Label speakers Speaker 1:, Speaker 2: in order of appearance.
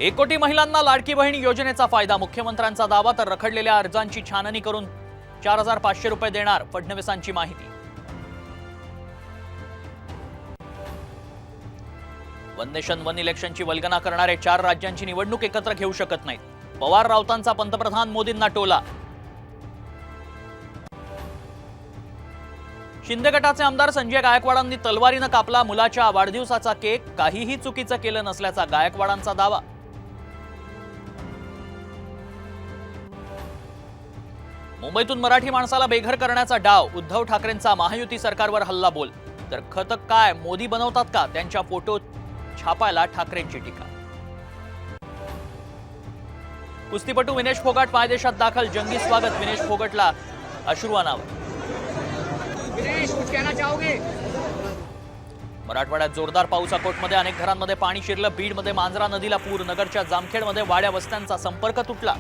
Speaker 1: 1 कोटी महिलांना लाडकी बहीण योजनेचा फायदा, मुख्यमंत्र्यांचा दावा, तर रखडलेल्या अर्जांची छाननी करून 4500 रुपये देणार, फडणवीसांची माहिती. वन नेशन वन इलेक्शनची वल्गना करणारे 4 राज्यांची निवडणूक एकत्र घेऊ शकत नाहीत. पवार राऊतांचा पंतप्रधान मोदींना टोला. शिंदे गटाचे आमदार संजय गायकवाडांनी तलवारीनं कापला मुलाच्या वाढदिवसाचा केक, काहीही चुकीचं केलं नसल्याचा गायकवाडांचा दावा. मुंबईतून मराठी माणसाला बेघर करण्याचा डाव, उद्धव ठाकरेंचा महायुती सरकारवर हल्ला बोल. तर खत काय मोदी बनवतात का, त्यांच्या फोटो छापायला ठाकरेंची टीका. कुस्तीपटू विनेश फोगाट मायदेशात दाखल, जंगी स्वागत, विनेश फोगाटला अश्रू अनावर. मराठवाड्यात जोरदार पाऊस, अकोटमध्ये अनेक घरांमध्ये पाणी शिरलं, बीडमध्ये मांजरा नदीला पूर, नगरच्या जामखेडमध्ये वाड्या वस्त्यांचा संपर्क तुटला.